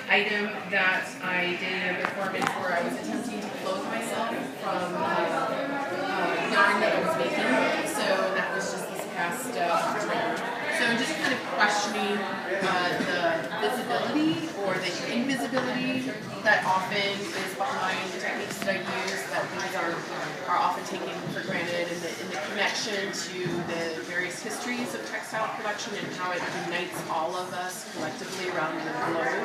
item that I did a performance where I was attempting to clothe myself from yarn that I was making. So that was just this past October. So just kind of questioning the visibility or the invisibility that often is behind the techniques that I use, that these are often taken for granted, and the connection to the various histories of textile production and how it unites all of us collectively around the globe,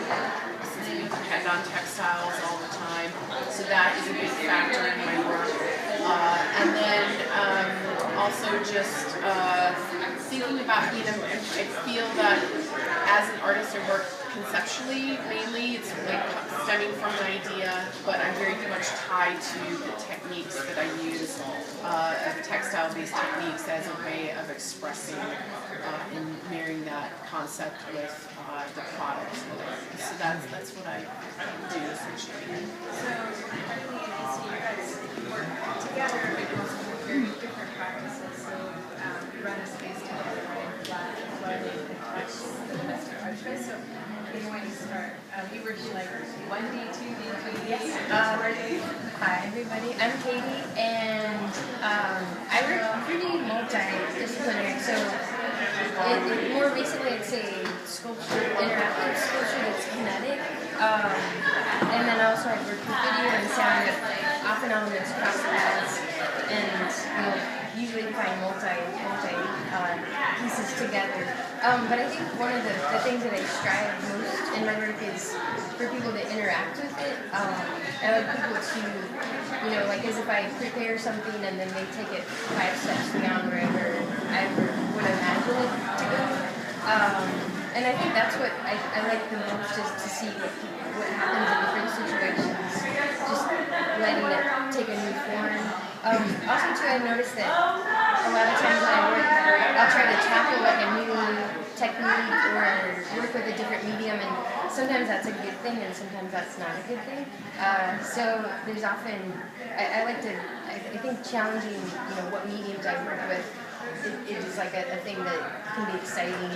since we depend on textiles all the time. So that is a big factor in my work. And then also just thinking about, I feel that as an artist I work conceptually mainly. It's like stemming from an idea, but I'm very much tied to the techniques that I use, of textile-based techniques as a way of expressing and marrying that concept with the product. So that's what I do essentially. So you guys work together across very different practices. So you run a space together running flooding and arts, the domestic art space. So you want to start? We were like 1D, 2D, 3D. Hi everybody, I'm Katie, and I work pretty multidisciplinary. So more recently I'd say sculpture, interactive sculpture that's kinetic, and then also I work with video and sound that often elements cross paths, and usually find multi pieces together. But I think one of the things that I strive most in my work is for people to interact with it. I like people to, like as if I prepare something and then they take it 5 steps beyond wherever I would imagine it to go. And I think that's what I like the most, is to see what happens in different situations, just letting it take a new form. Also too, I've noticed that a lot of times when I work, I'll try to tackle like a new technique or work with a different medium, and sometimes that's a good thing and sometimes that's not a good thing. So there's often, I like to, I think challenging, what mediums I work with, it is like a thing that can be exciting, and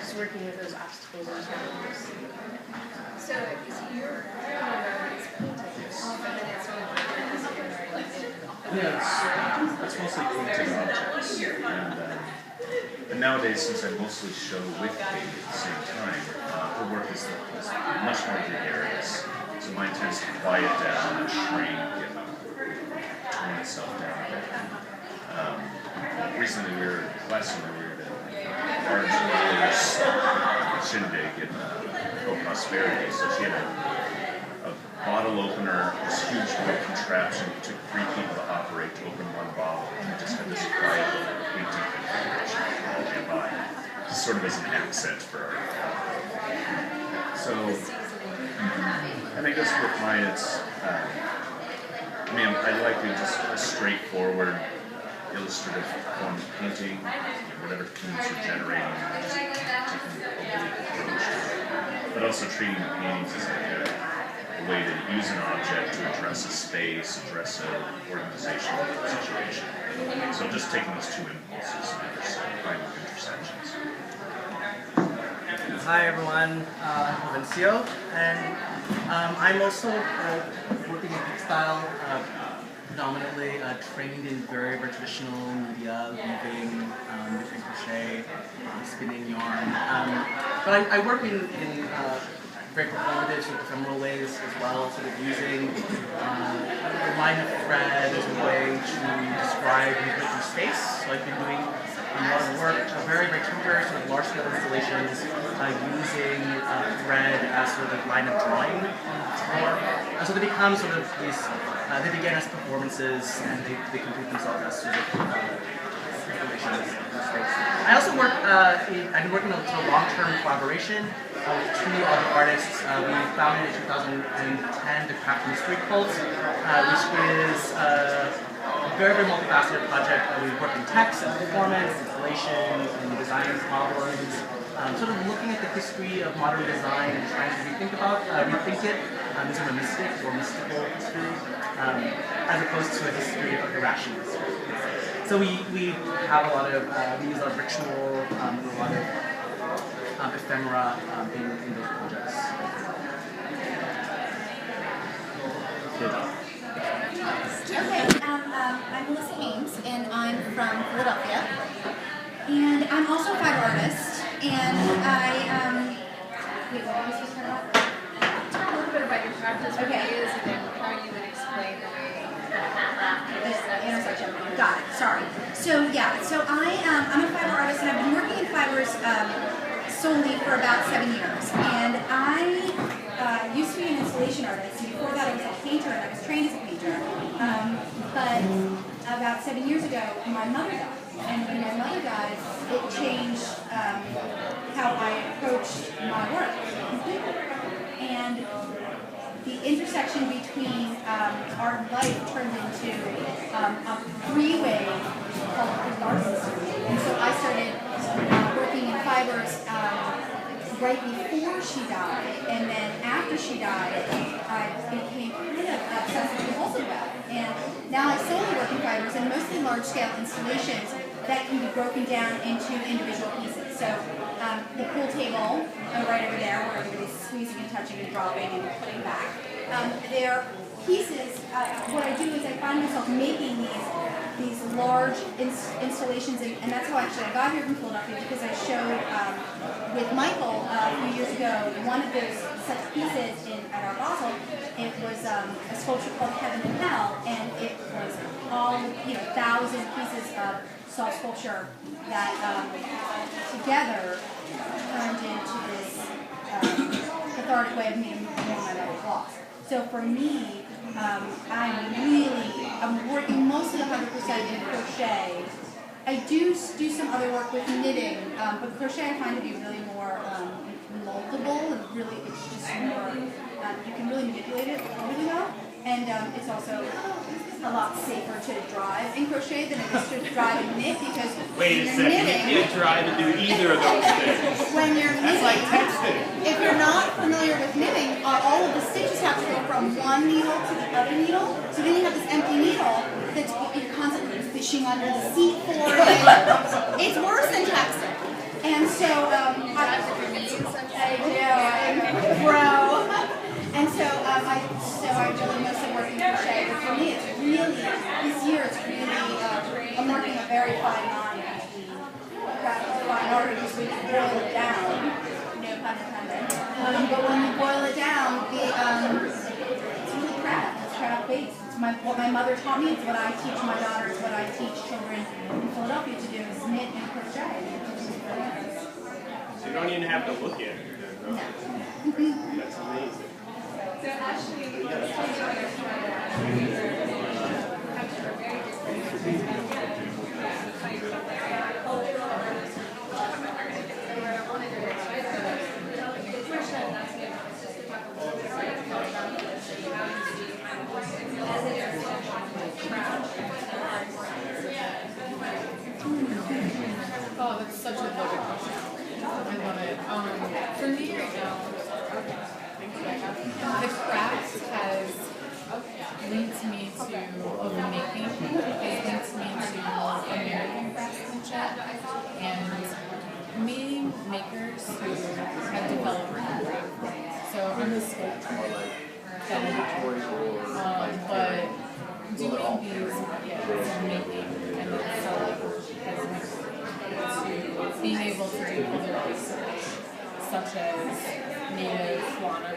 just working with those obstacles and challenges. So you're it's mostly painted objects, and nowadays, since I mostly show with Katie at the same time, her work is much more gregarious. So mine tends to quiet down and shrink and tone itself down a bit. Recently, last summer we were at a large shindig in Co-Prosperity, so she had a bottle opener, this huge wood contraption. It took 3 people to operate to open one bottle, and it just had this quiet little painting configuration all nearby, just sort of as an accent for our So, and I guess with mine, it's, I like doing just a straightforward, illustrative form of painting, whatever themes you're generating, just taking a approach, but also treating the paintings as like a way to use an object to address a space, address an organizational situation. So just taking those 2 impulses and finding intersections. Hi everyone, Jovencio, and I'm also working in textile, predominantly trained in very traditional media, weaving, different crochet, spinning yarn. But I work in very performative, sort of ephemeral ways as well, sort of using the line of thread as a way to describe movement in space. So I've been doing a lot of work, very temporary, sort of large-scale installations, using thread as sort of line of drawing on the floor. And so they become sort of these, they begin as performances, and they complete themselves as sort of installations in space. I also work, I've been working on a long-term collaboration with 2 other artists. We founded in 2010 the Craft and Street Cult, which is a very multifaceted project. We work in text and performance, installation, and design problems, sort of looking at the history of modern design and trying to rethink it in sort of mystic or mystical history, as opposed to a history of irrationalism. So we have a lot of, we use a lot of ritual, a lot of ephemera in those projects. Okay, I'm Alison Haims, and I'm from Philadelphia. And I'm also a fiber artist, and wait, what was this part about? Talk a little bit about your practice, what Okay. it is, and then how you would explain the way This intersection. Got it. Sorry. So I'm a fiber artist, and I've been working in fibers solely for about 7 years. And I used to be an installation artist. And before that, I was a painter, and I was trained as a painter. But about 7 years ago, my mother died. And when my mother died, it changed how I approached my work completely. And the intersection between art and life turned into a three-way called catharsis. And so I started working in fibers right before she died, and then after she died, I became kind of obsessed with compulsive about it. And now I solely work in fibers, and mostly large-scale installations that can be broken down into individual pieces. So the pool table right over there, where everybody's squeezing and touching and dropping and putting back. They're pieces. What I do is I find myself making these large installations, and that's how actually I got here from Philadelphia, because I showed with Michael a few years ago one of those such pieces at our Basel. It was a sculpture called Heaven and Hell, and it was all 1,000 pieces of soft sculpture that together turned into this cathartic way of meeting more of my life lost. So for me, I'm working most of the 100% in crochet. I do some other work with knitting, but crochet I find to be really more moldable, and really it's just more, you can really manipulate it really well. And it's also a lot safer to drive in crochet than it is to drive and knit, because Wait a second, knitting, you can't try to do either of those things. when you're knitting, That's like texting. if you're not familiar with knitting, all of the stitches have to go from one needle to the other needle. So then you have this empty needle that's you're constantly fishing under the seat for it. It's worse than texting. And so I do, bro. And so I really mostly work in crochet. But for me, it's really, this year it's really, I'm working a very fine line between craft and fine art, because when you boil it down, no pun intended, but when you boil it down, it's really craft. It's craft-based. It's what my mother taught me. It's what I teach my daughters. What I teach children in Philadelphia to do is knit and crochet. So you don't even have to look at it. No. That's amazing. So actually, let's talk about your Oh, that's such a loaded question. I love it. For me right now, the craft has linked me to making. It links me to American craftsmanship, and meeting makers who have developed craft. So I'm a sculptor, but doing these markets and making and then selling to being able to do other research, such as native fauna,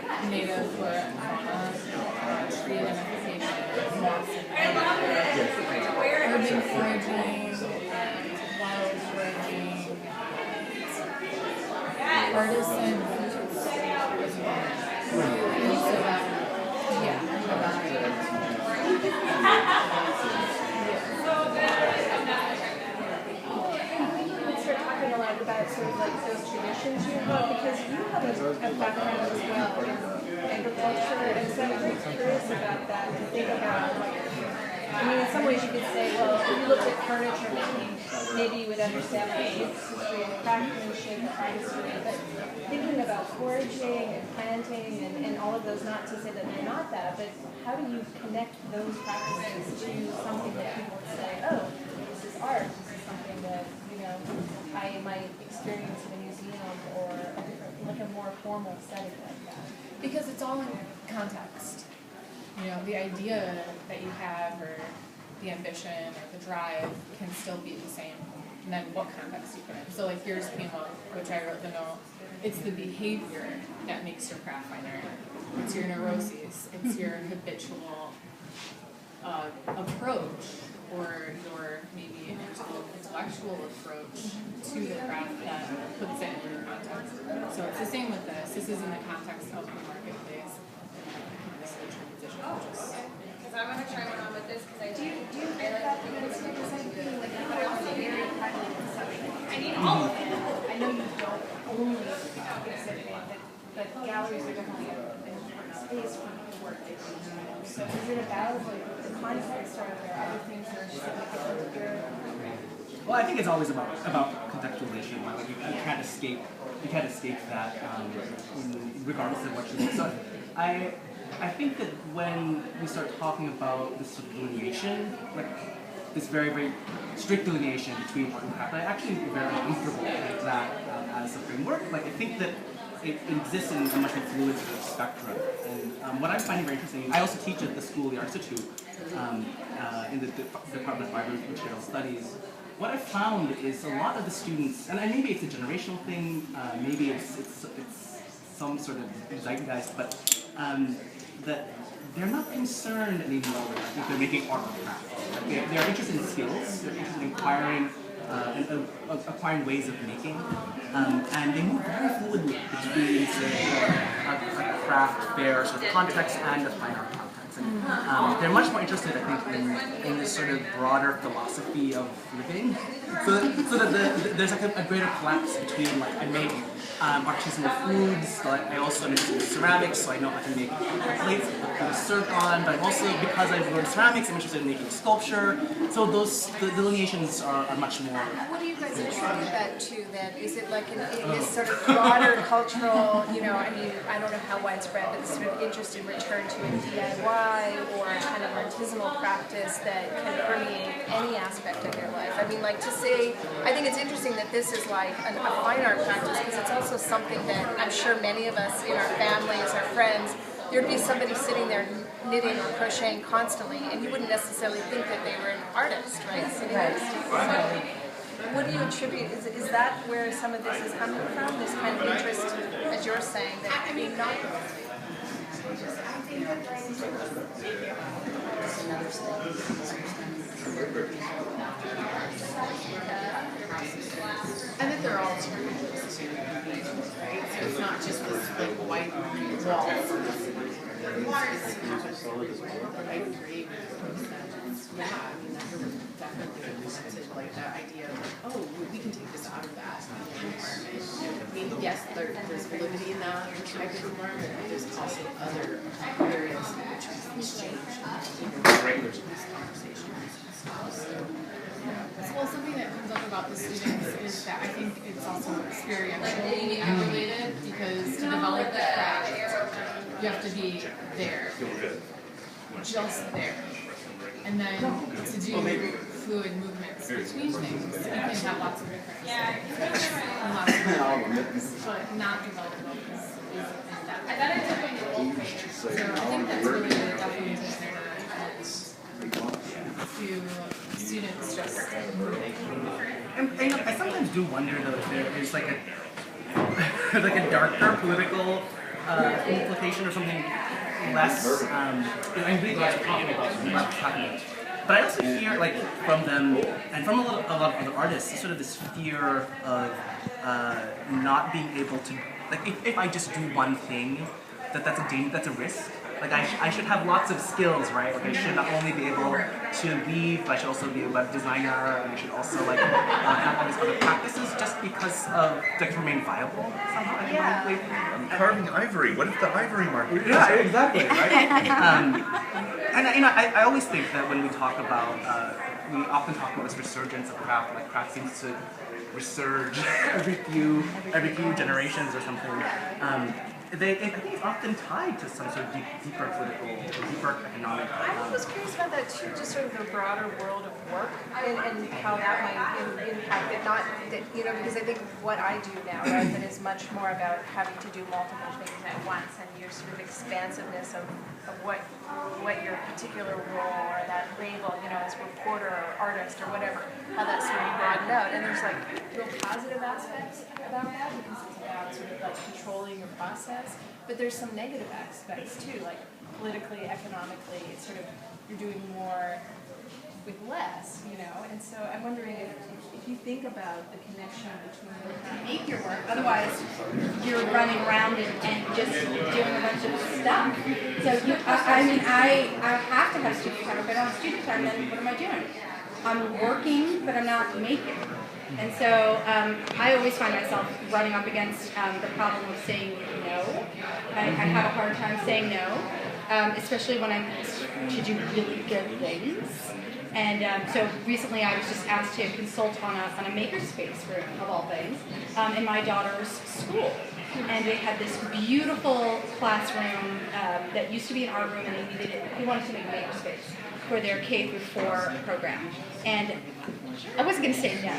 tree identification, moss and urban foraging, wild foraging, artisan foods as well. And so start talking a lot about sort of like those traditions you have, because you have a background as well in agriculture, and so I'm very curious about that, to think about, like, I mean, in some ways you could say, well, if you looked at furniture making, maybe you would understand the history and the craftsmanship and history, but thinking about foraging and planting and all of those, not to say that they're not that, but how do you connect those practices to something that people would say, oh, this is art, this is something that, I might experience in a museum or a different, like a more formal setting like that? because it's all in context. the idea that you have or the ambition or the drive can still be the same, and then what context you put in. So like yours came up, which I wrote the note, it's the behavior that makes your craft finer. It's your neuroses, it's your habitual approach, or your maybe intellectual approach to the craft that puts it in the context. So it's the same with this. This is in the context of the marketplace. This is the transition. Because I want to try one on with this because I do. I need all of it. I know you don't only exhibit it, but galleries are definitely an important space for the work that you do. So is it about like the context, or are there other things that are significant here? Well, I think it's always about contextualization. Like you can't escape that, regardless of what you do. So I think that when we start talking about this sort of delineation, like this very, very strict delineation between art and craft, I actually am very comfortable with that as a framework. Like I think that it exists in a much more fluid sort of spectrum. And what I'm finding very interesting, I also teach at the School of the Arts Institute in the Department of Fiber and Material Studies. What I've found is a lot of the students, and maybe it's a generational thing, maybe it's some sort of zeitgeist, but that they're not concerned anymore if they're making art or craft. They're interested in skills, they're interested in acquiring ways of making, and they move very fluidly between, say, a craft fair sort of context and a fine art context. And, they're much more interested, I think, in this sort of broader philosophy of living. So that there's like a greater collapse between, like, I make artisanal foods, like I also am interested in ceramics, so I know I can make plates that food is served on, but I'm also, because I've learned ceramics, I'm interested in making sculpture. So the delineations are much more. What do you guys attribute that to then? Is it like in this sort of broader cultural, you know, I mean, I don't know how widespread, but this sort of interest in return to a DIY or kind of artisanal practice that can permeate any aspect of your life? I mean, like to say, I think it's interesting that this is like a fine art practice because it's also something that I'm sure many of us in our families, our friends, there'd be somebody sitting there knitting or crocheting constantly, and you wouldn't necessarily think that they were an artist, right? Sitting there. So, what do you attribute? Is that where some of this is coming from? This kind of interest, as you're saying, that I mean, not. I think they're all alternatives to convenience, right? So it's not just this like white wall. I agree. Yeah, I mean, that definitely wanted like that idea of like, oh, we can take this out of that environment. I mean, yes, there's validity in that type of environment, but there's also other areas in which we can exchange regulars in these conversations and stuff. So, well, something that comes up about the students is that I think it's also experientially related, because to develop the craft, you have to be there, just there. And then to do fluid movements between things, you can have lots of different and lots of different, but not developable is in depth. So I think that's really the definition to students just moving. And I sometimes do wonder though if there is like a like a darker political implication or something less. I'm really glad to talk about it. But I also hear like from them and from a lot of other artists sort of this fear of not being able to, like if I just do one thing, that's a risk. Like I should have lots of skills, right? Like I should not only be able to weave, but I should also be a web designer, and I should also like have all these other practices just because of to remain viable somehow economically. Carving ivory. What if the ivory market? Yeah, exactly. Right. And I always think that when we talk about, we often talk about this resurgence of craft. Like craft seems to resurge every few generations or something. I think it's often tied to some sort of deeper political, or deeper economic. I was curious about that too, just sort of the broader world of work. and how that might impact it. Not that, you know, because I think what I do now, right, that is much more about having to do multiple things at once, and your sort of expansiveness of what your particular role or that label, you know, as reporter or artist or whatever, how that's sort of broadened out. And there's like real positive aspects about that because it's about sort of like controlling your process. But there's some negative aspects too, like politically, economically, it's sort of, you're doing more with less, you know. And so I'm wondering if you think about the connection between Make your work. Otherwise, you're running around and just doing a bunch of stuff. So I mean, I have to have studio time. If I don't have studio time, then what am I doing? I'm working, but I'm not making. And so I always find myself running up against the problem of saying no. I have a hard time saying no, especially when I'm to do really good things. And so recently I was just asked to consult on a makerspace room, of all things, in my daughter's school. And they had this beautiful classroom that used to be an art room, and they wanted to make a makerspace for their K through 4 program. And I wasn't going to say no.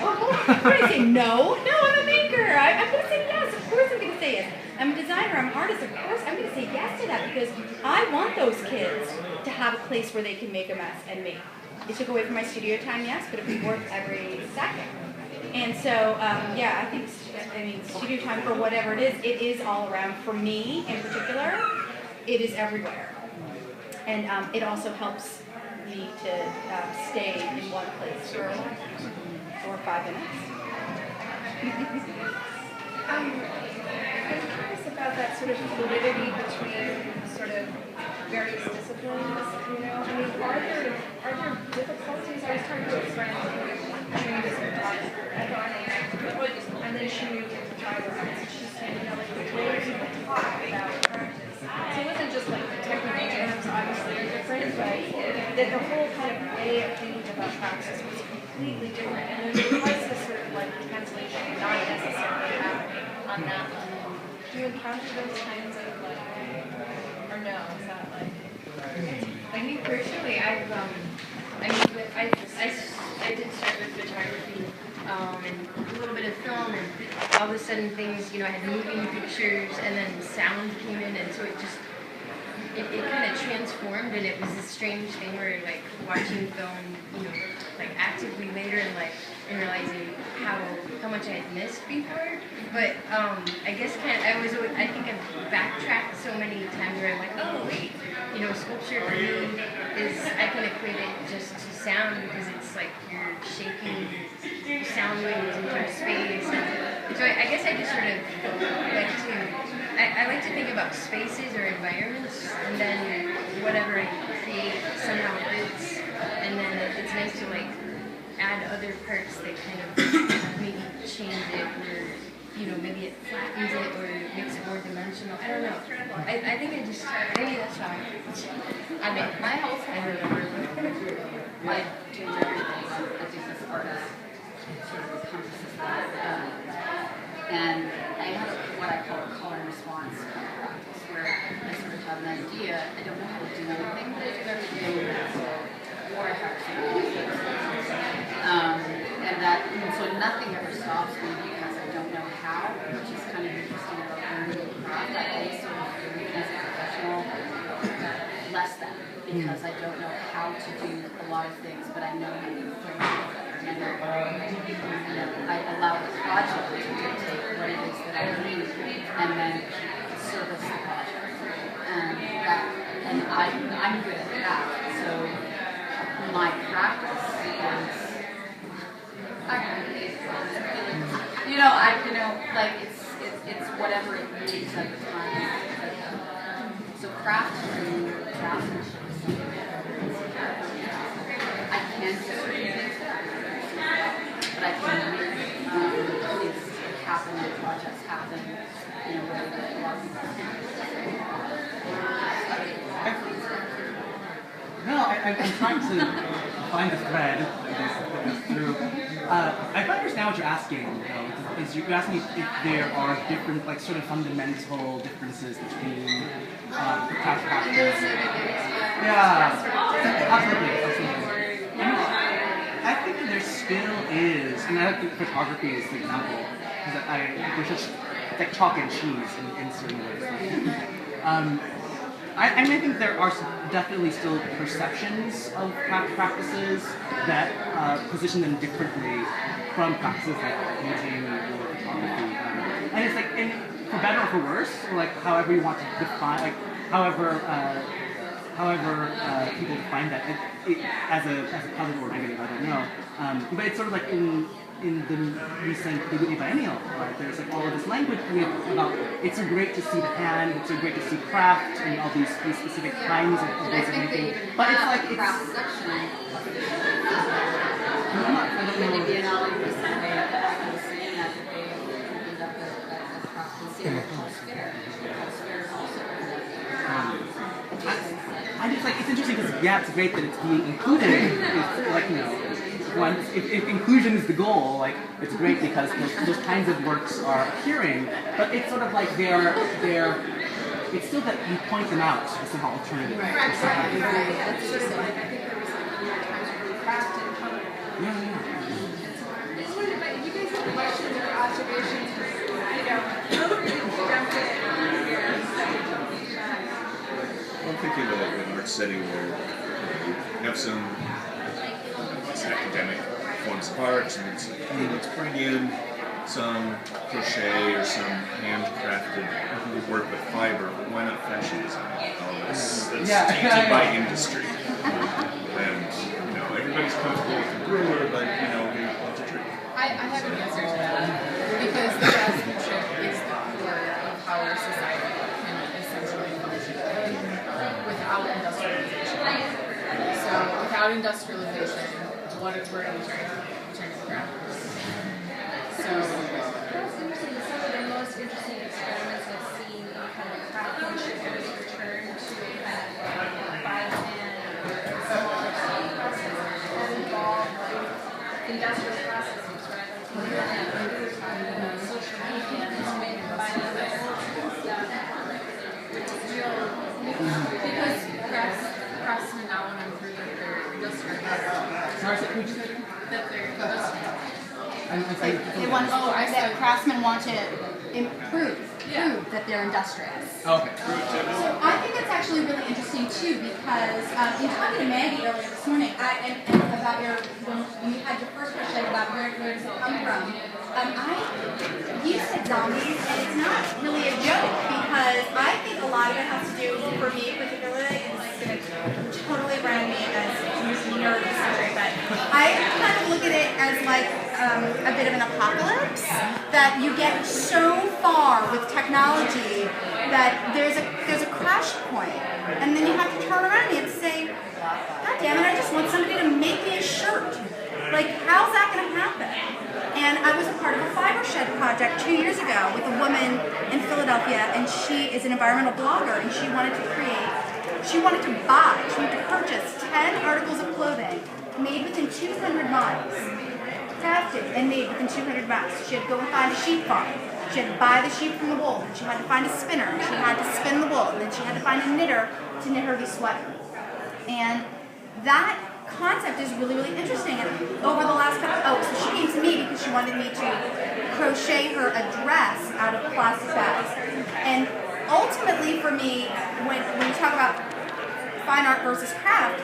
I'm going to say no. No, I'm a maker. I'm going to say yes. Of course I'm going to say yes. I'm a designer. I'm an artist. Of course I'm going to say yes to that because I want those kids to have a place where they can make a mess and make. It took away from my studio time, yes, but it was worth every second. And so, yeah, I think, studio time for whatever it is all around. For me, in particular, it is everywhere. And it also helps me to stay in one place for 4 or 5 minutes. I'm curious about that sort of fluidity between sort of various disciplines, you know? I mean, are there difficulties? I was talking to a friend who trained as a photographer, and then she moved into fiber arts, and she said, you know, like the way people talk about practice, so it wasn't just like the technical terms obviously are different, but that the whole kind of way of thinking about practice was completely different, and there was this sort of like translation not necessarily happening on that level. Do you encounter those kinds of like, or no, is that like? I mean, personally, I did start with photography and a little bit of film, and all of a sudden things, you know, I had moving pictures, and then sound came in, and so it just, it kind of transformed, and it was a strange thing where, like, watching film, you know, like, actively later in life, and realizing how much I had missed before. But I guess I think I've backtracked so many times where I'm like, oh wait, you know, sculpture for me is, I can equate it just to sound because it's like you're shaking sound waves into a space. And so I guess I just sort of like I like to think about spaces or environments, and then whatever I create somehow fits, and then it's nice to like add other parts that kind of maybe change it, or you know, maybe it flattens it or makes it more dimensional. I don't know. I think maybe that's how I mean, my whole thing, I remember, I change everything. I think this artist sort of encompasses that. And I have what I call a call and response practice, where I sort of have an idea. I don't know how to do anything, but I do everything. Or I have to and so nothing ever stops me because I don't know how, which is kind of interesting about learning the craft. I always sort of do it as a professional less than, because I don't know how to do a lot of things, but I know how to frame it better. And I allow the project to dictate what it is that I need, and then service the project. And I'm good at that. So my practice is, like it's whatever it needs at the time. So craftsmanship is something I can't do certain things, but I can make things happen and projects happen in a way that a lot of people can't. No, I'm trying to find the thread that goes through. If I understand what you're asking, though, is you're asking if there are different, like, sort of fundamental differences between the craft practice. Yeah, absolutely. I think think there still is, and I think photography is the example, because there's just like chalk and cheese in certain ways. I mean, I think there are definitely still perceptions of craft practices that position them differently from practices like painting or photography. And it's like, for better or for worse, or like however you want to define, like however people define that as a positive or negative, I don't know. But it's sort of like in the recent biennial, right? There's like all of this language about it's so great to see the hand, it's so great to see craft, and all these specific kinds of ways of making. But it's like it's. Craft section. I don't know. Maybe Biennale recently, I was saying that they opened up a craft museum called Fair. Fair is also I just like it's interesting because it's great that it's being included. It's like if inclusion is the goal, like it's great because those kinds of works are appearing. But it's sort of like they're. It's still that you point them out as somehow alternative. Right. That's sort of like, I think there was like times where we craft and color. Yeah. I just wondered if you guys have questions or observations, feel free to jump in. I'm thinking of an art setting where you have some academic forms of art, and it's like, hey, let's bring in some crochet or some handcrafted work with fiber, but why not fashion design? All this that's tainted by industry. And everybody's comfortable with the brewer, but what's a trick? I have an answer to that because the craftsmanship is the core of how our society can essentially function without industrialization. So without industrialization, where do we turn to the craft? So That's interesting. Some of the most interesting experiments I've seen in kind of craftsmanship is return to kind of by hand small processes that involve industrial processes, right? Like internet, social media, and maybe combining with stuff. because craftsmen now want to improve that they're industrial. Sorry, so could you say That they're industrial. They want that craftsmen want to prove that they're industrious. Okay. So I think that's actually really interesting too because in talking to Maggie earlier this morning, and about when you had your first question about where does it come from, you said zombies, and it's not really a joke because I think a lot of it has to do, for me particularly, it's going to totally brand me as nerdy, but I kind of look at it as like a bit of an apocalypse, that you get so far with technology that there's a crash point, and then you have to turn around and say, God damn it, I just want somebody to make me a shirt. Like, how's that going to happen? And I was a part of a fiber shed project 2 years ago with a woman in Philadelphia, and she is an environmental blogger, and she wanted to purchase 10 articles of clothing made within 200 miles. Crafted and made within 200 miles. She had to go and find a sheep farm. She had to buy the sheep from the wool. Then she had to find a spinner. She had to spin the wool. And then she had to find a knitter to knit her the sweater. And that concept is really, really interesting. And over the last so she came to me because she wanted me to crochet her a dress out of plastic bags. And ultimately for me, when you talk about fine art versus craft,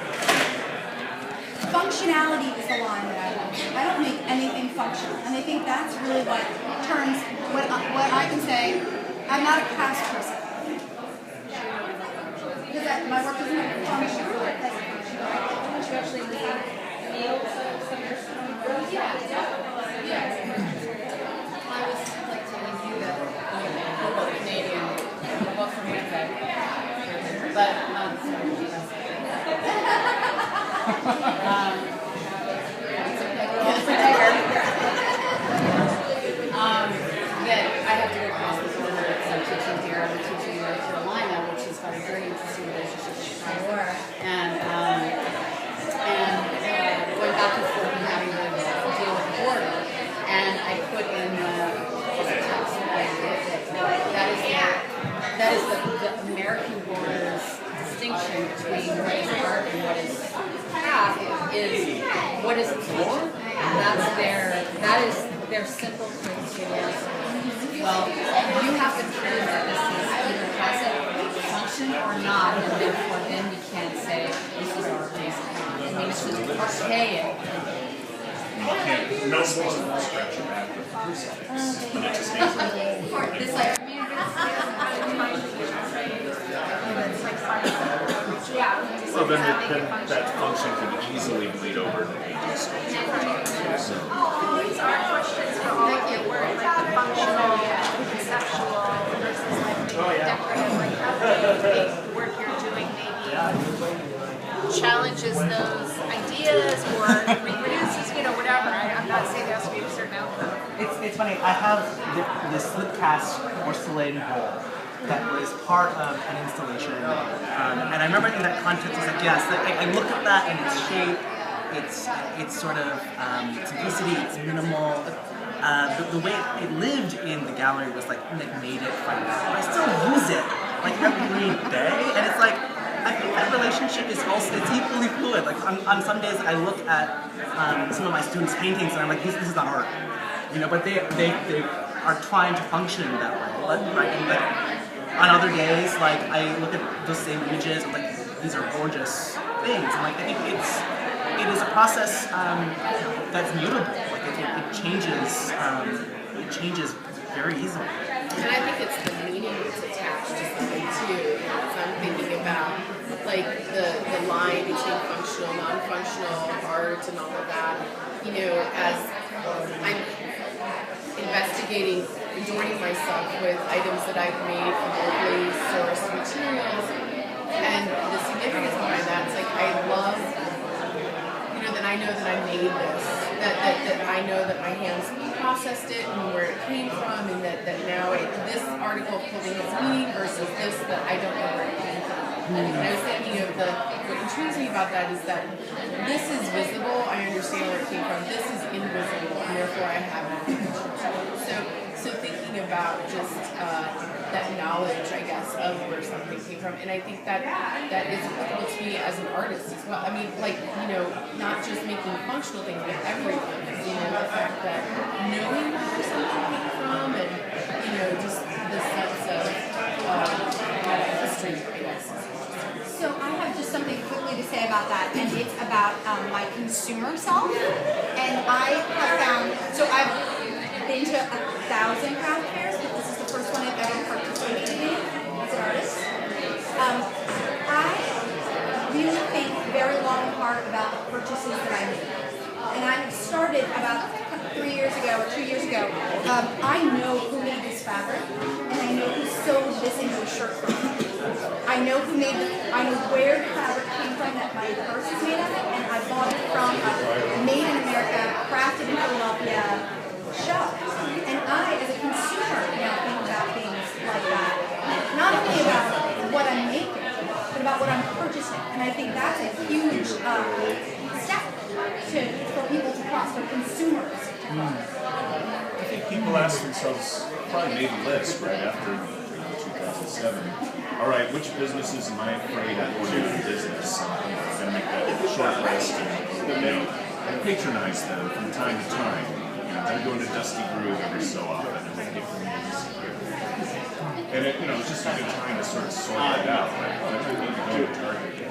functionality is the line that I want. I don't make anything functional, and I think that's really what turns what I can say. I'm not a craft person because my work doesn't have function. You actually make meals of some of your stuff. Yeah. I was like telling you that we're both Canadian, we're both from Winnipeg, but that I have to go across the border because I'm teaching here. I'm teaching in North Carolina, which is about a journey to see relationships with Christ. And going back and forth and having to deal with the border. And I put in the text that is the American border's distinction between what is art and what is craft is what is its function. that is, they're simple criteria. Well, you have to prove that this is either has a function or not, and therefore then we can't say this is our basic. I mean, it's just archaic. You're not supposed to scratch your back with yourself. But it just makes it. It's like, Well, then that function can easily bleed over to painting sculpture. So, These are questions for all of you, where like the functional, conceptual versus like decorative, like how the work you're doing maybe challenges those ideas or reproduces, whatever. I'm not saying there has to be a certain outcome. It's funny, I have this slip cast porcelain bowl that was part of an installation, and I remember in that context, I was like, yes, I look at that and its shape, its sort of simplicity, it's minimal. The way it lived in the gallery was like made it fun. I still use it like every day, and it's like I think that relationship is also equally fluid. Like on some days, I look at some of my students' paintings, and I'm like, this is not art, but they are trying to function that way, right? And like, on other days, like I look at those same images, and like these are gorgeous things. And like I think it is a process that's mutable. Like it changes. It changes very easily. And I think it's the meaning that's attached to something too. So I'm thinking about like the line between functional, non-functional art and all of that. As I'm investigating, adorning myself with items that I've made from locally sourced materials, and the significance behind that is like I love, that I know that I made this, that I know that my hands processed it and where it came from, and that now this article holding its meaning versus this that I don't know where it came from. And I was thinking of what intrigues me about that is that this is visible, I understand where it came from, this is invisible, and therefore I have it. So thinking about just that knowledge, I guess, of where something came from, and I think that is applicable to me as an artist as well. I mean, like, not just making functional things, but everything. The fact that knowing where something came from, and just the sense of history, I guess. So I have just something quickly to say about that, and it's about my consumer self. And I have found, so I've been to 1,000 craft fairs, but this is the first one I've ever participated in as an artist. I really think very long and hard about the purchases that I make. And I started about 3 years ago or 2 years ago. I know who made this fabric, and I know who sewed this into a shirt for me. I know where the fabric came from that my purse is made of it, and I bought it from a Made in America, crafted in Philadelphia shop. And I, as a consumer, now think about things like that. Not only about what I'm making, but about what I'm purchasing. And I think that's a huge step for people to cross, for consumers. I think people ask themselves, probably made a list right after 2007. All right, which businesses am I afraid of doing business? I'm going to make that short list and patronize them from time to time. I'm going to go into Dusty Groove every so often and get and it's just a good time to sort of sort that out. Like, I really need to go to Target.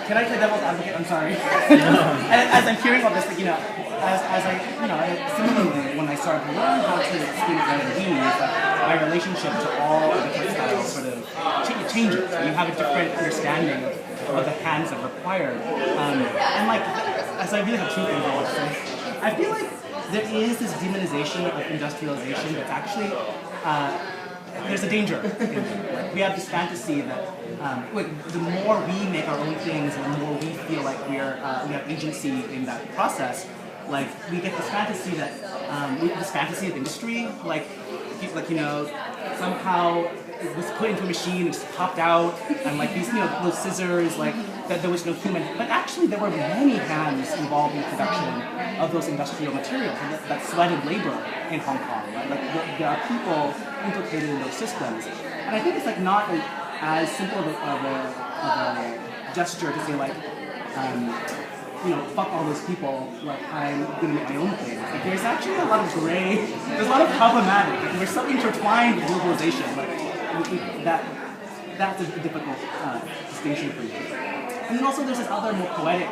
Can I play devil's advocate? I'm sorry. As I'm hearing all this, similarly, when I started to learn how to speak Japanese, my relationship to all of the textiles sort of changes. You have a different understanding of the hands that are required. And like, so I really have two things I want to say. I feel like there is this demonization of industrialization that's actually there's a danger in it. Like, we have this fantasy that the more we make our own things and the more we feel like we have agency in that process, like we get this fantasy that this fantasy of industry, somehow it was put into a machine and just popped out, and like these those scissors, like that there was no human. But actually, there were many hands involved in production of those industrial materials, and that sweated labor in Hong Kong. Right? Like there are people implicated in those systems, and I think it's like not as simple of a gesture to say like fuck all those people, like I'm gonna make my own thing. Like there's actually a lot of gray, there's a lot of problematic. Like, we're so intertwined with globalization, that's a difficult distinction for me. And then also there's this other more poetic,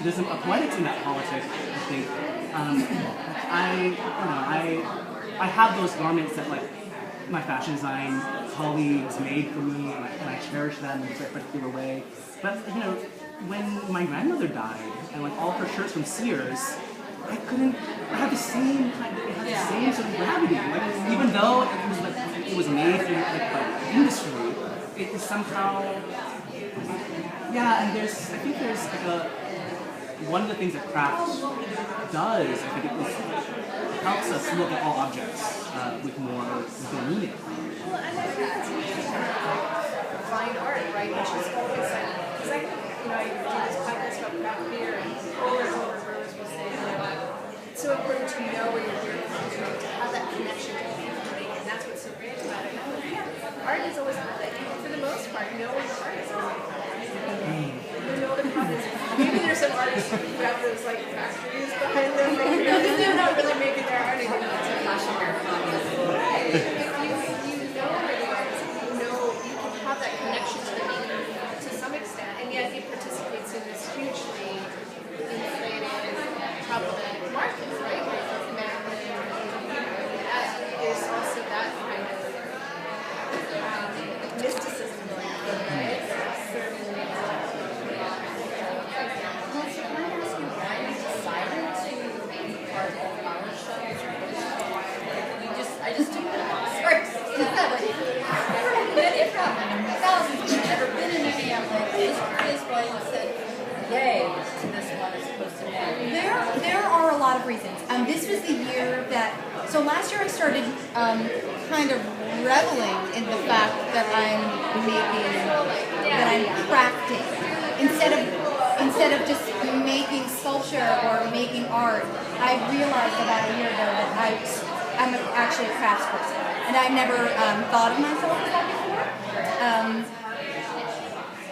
there's a poetics in that politics, I think. I have those garments that like my fashion design colleagues made for me, and I cherish them in a particular way. But when my grandmother died, and like all her shirts from Sears, I had the same sort of gravity. Like even though it was made in by industry, it is somehow and I think there's like one of the things that craft does, I think it helps us look at all objects with more meaning. Well, and I think that's interesting about fine art, right? Which is always like, because I do this podcast about craft beer, and over brewers will say, it's so important to know where your beer comes from, to have that connection to the people who make it, and that's what's so great about it. Art is always, for the most part, know where your art is coming from. You know the product. Maybe there's some artists who have those like factories behind them, they're not really making their art anymore. It's a fashion wear process. If you know where the art is, you can have that connection to the medium to some extent, and yet it participates in this hugely inflated, problematic market, right? Where it's ultimately, there's also that kind of mysticism going on, right? I just took that. Sorry. Thousands of people never been in any. I'm like, I was curious why you said yay to this one as opposed to no. There are a lot of reasons. This was the year that, so last year I started kind of reveling in the fact that I'm crafting. Instead of just making sculpture or making art, I realized about a year ago that I'm actually a craftsperson, and I never thought of myself as that before.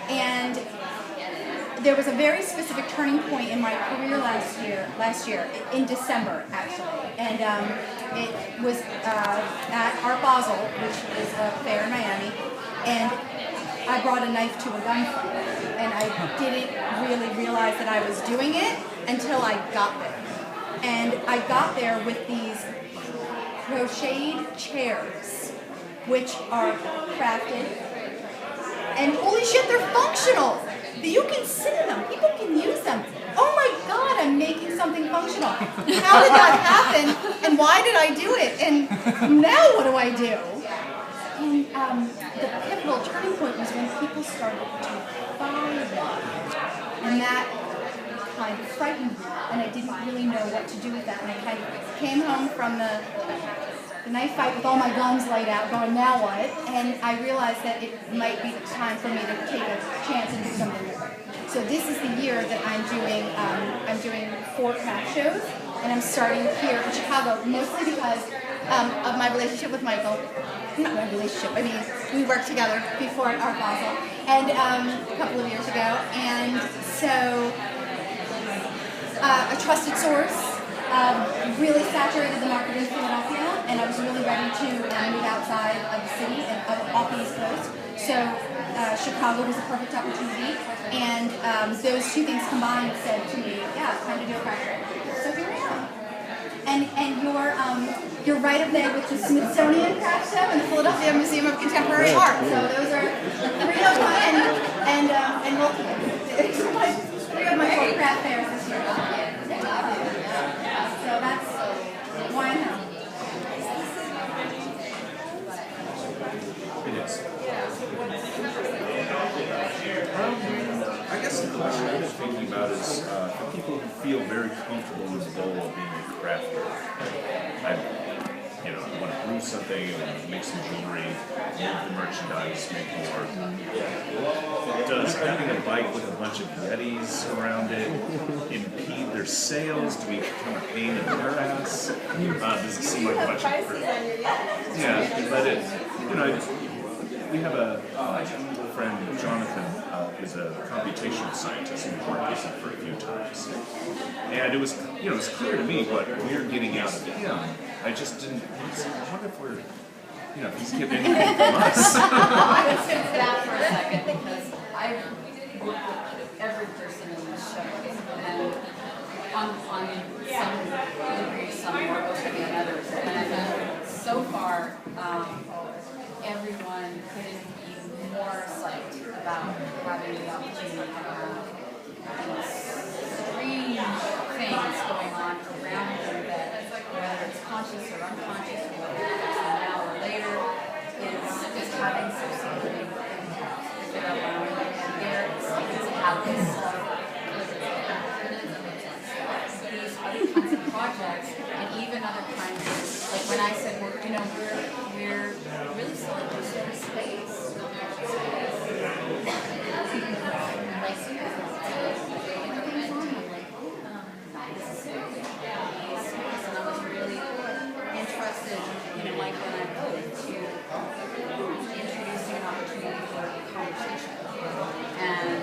And there was a very specific turning point in my career last year in December actually, and it was at Art Basel, which is a fair in Miami, and I brought a knife to a gunfight, and I didn't really realize that I was doing it until I got there. And I got there with these crocheted chairs, which are crafted, and holy shit, they're functional! You can sit in them, people can use them. Oh my god, I'm making something functional. How did that happen, and why did I do it, and now what do I do? And the pivotal turning point was when people started to buy them. And that kind of frightened me, and I didn't really know what to do with that. And I kind of came home from the knife fight with all my guns laid out, going, now what? And I realized that it might be time for me to take a chance and do something different. So this is the year that I'm doing 4 craft shows, and I'm starting here in Chicago, mostly because of my relationship with Michael. Not my relationship, I mean, we worked together before at Art Basel, and a couple of years ago, and so a trusted source really saturated the market in Philadelphia, and I was really ready to move outside of the city and off the East Coast. So Chicago was a perfect opportunity, and those two things combined said to me, yeah, it's time to do a craft show. So here I am. And you're right up there with the Smithsonian Craft Show and the Philadelphia Museum of Contemporary Art. So those are 3 of my and well, 3 of my 4 craft fairs this year. So that's why I'm here. It is. I guess the question I've been thinking about is for people who feel very comfortable in the role of being a crafter. I want to brew something, I want to make some jewelry, move the merchandise, make more. Does having a bike with a bunch of Yetis around it impede their sales? Do we become a pain in their ass? Does it seem like a bunch of... Yeah, but we have a friend, Jonathan, who's a computational scientist, and we've worked with him for a few times. And it was, it was clear to me what we're getting out of him. I just didn't. I wonder if we're, if he's getting anything from us. I would sit for that for a second because I've worked with every person in this show, and on some degree, some more open than others. And so far, everyone couldn't be more psyched about having the opportunity to have these strange things going on around them that, whether it's conscious or unconscious, or whether it's now or later, is just having some sort of impact if they're allowing it. And they're excited to have this stuff. These other kinds of projects, and even other kinds of, like when I said we're really selling this sort of space. And I was really interested, like when I wrote, to introducing an opportunity for conversation. And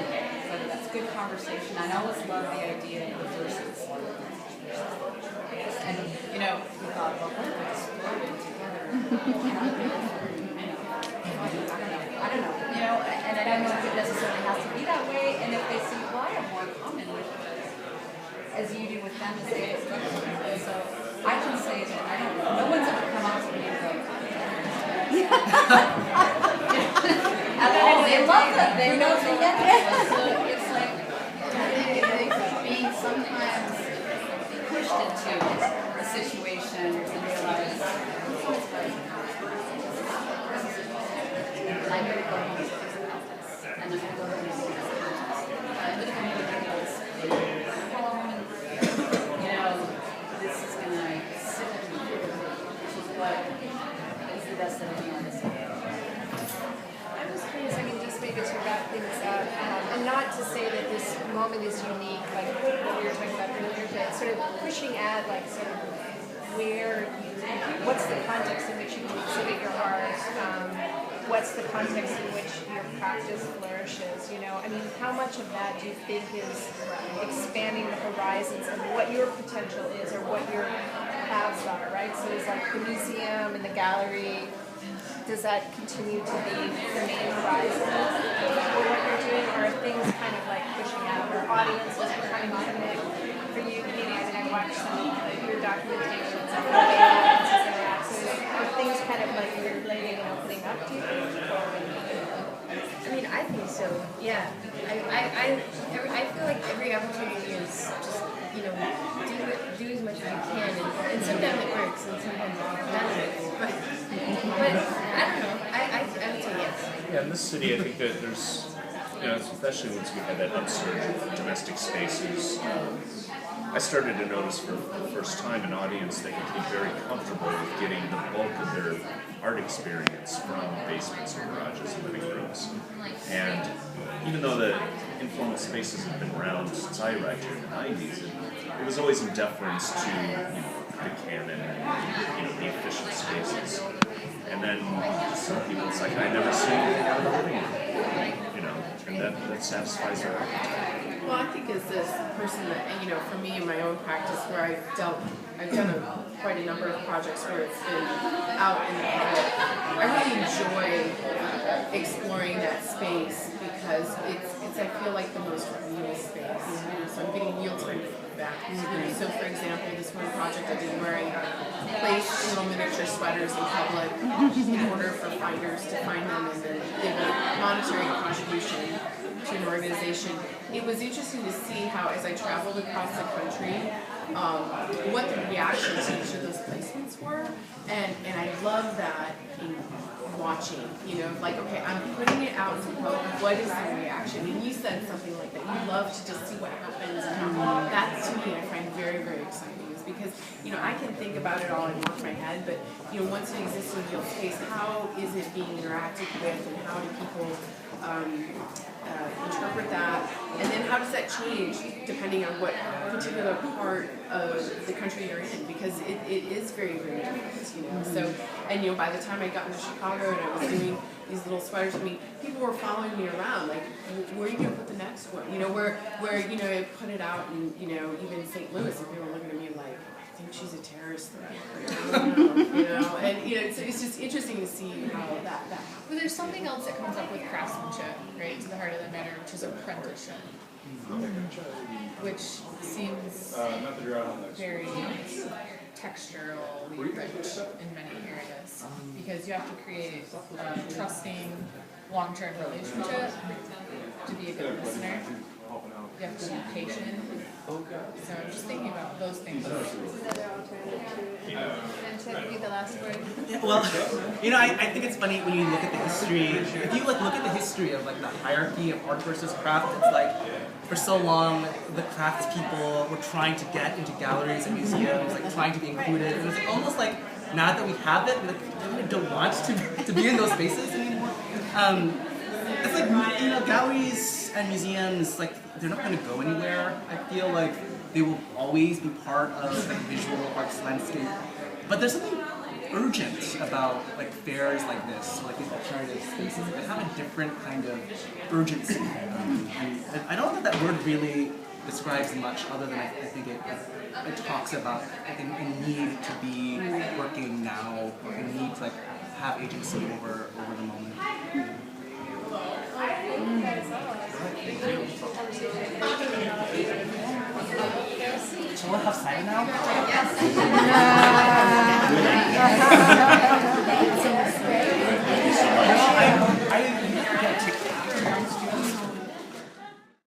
whether that's good conversation, I always love the idea of verses. And, we thought, well, what if we explore it together? I don't know, and I don't know if it necessarily has to be that way, and if they see, well, I have more in common with, as you do with them, as they do with you. So I can say that I don't know, no one's ever come up to me and go, they love them, they know they get it. So it's like, being sometimes pushed into a situation to realize, I'm going to go home and fix about this. And I'm going to go home and fix this. I'm going to come here and go home and, this is going to sit with me, which is what is the best that I can do. I'm just curious, just maybe to wrap things up, and not to say that this moment is unique, like what we were talking about earlier, but sort of pushing at, like, sort of what's the context in which you exhibit your art, what's the context in which your practice flourishes, how much of that do you think is expanding the horizons of what your potential is or what your paths are, right? So it's like the museum and the gallery, does that continue to be the main horizon for what you're doing, or are things kind of like pushing out, or audiences becoming intimate for you? I watched some of your documentations and the way audiences interact, so are things kind of like relating and opening up, do you think? I think so, yeah. I feel like every opportunity is just, do as much as you can, and sometimes it works, and sometimes it doesn't. But I don't know, I would say yes. Yeah, in this city, I think that there's, especially once we had that upsurge of domestic spaces, I started to notice for the first time an audience that could be very comfortable with getting the bulk of their art experience from basements or garages and living rooms. And even though the informal spaces have been around since I arrived here in the 90s, it was always in deference to the canon and the efficient spaces. And then to some people, it's like, I never see anything out of the living room, and that satisfies their art. Well, I think as this person that, for me in my own practice where I've done quite a number of projects where it's been out in the public, I really enjoy exploring that space because it's I feel like the most real space. So I'm getting real time feedback. So for example, this one project I did where I placed little miniature sweaters in public in order for finders to find them and then give a monetary contribution to an organization. It was interesting to see how, as I traveled across the country, what the reactions to each of those placements were, and I love that in watching, like, okay, I'm putting it out to the public, what is the reaction? And you said something like that, you love to just see what happens, and that to me I find very, very exciting, is because, I can think about it all in my head, but once it exists in real space, how is it being interacted with, and how do people interpret that, and then how does that change depending on what particular part of the country you're in, because it is very, very different, So, and by the time I got into Chicago and I was doing these little sweaters, people were following me around, like, where are you gonna put the next one? Where I put it out, and even St. Louis, and people were looking at me like, I think she's a terrorist threat. I don't know, and it's just interesting to see how that happens. Well, there's something else that comes up with craftsmanship, right, to the heart of the matter, which is apprenticeship, which seems very texturally rich in many areas, because you have to create a trusting, long-term relationship to be a good listener. You have to be patient. So I'm just thinking about those things. Another alternative to And should be the last word. Yeah, well, I think it's funny when you look at the history. If you look at the history of the hierarchy of art versus craft, it's like for so long the craftspeople were trying to get into galleries and museums, trying to be included. And it's almost like now that we have it, we don't want to be in those spaces anymore. It's like galleries and museums, they're not going to go anywhere. I feel like they will always be part of visual arts landscape. But there's something urgent about fairs like this, these alternative spaces. They have a different kind of urgency. And I don't know that word really describes much, other than I think it talks about a need to be working now, or a need to have agency over the moment. So we'll have cider now? Yes. I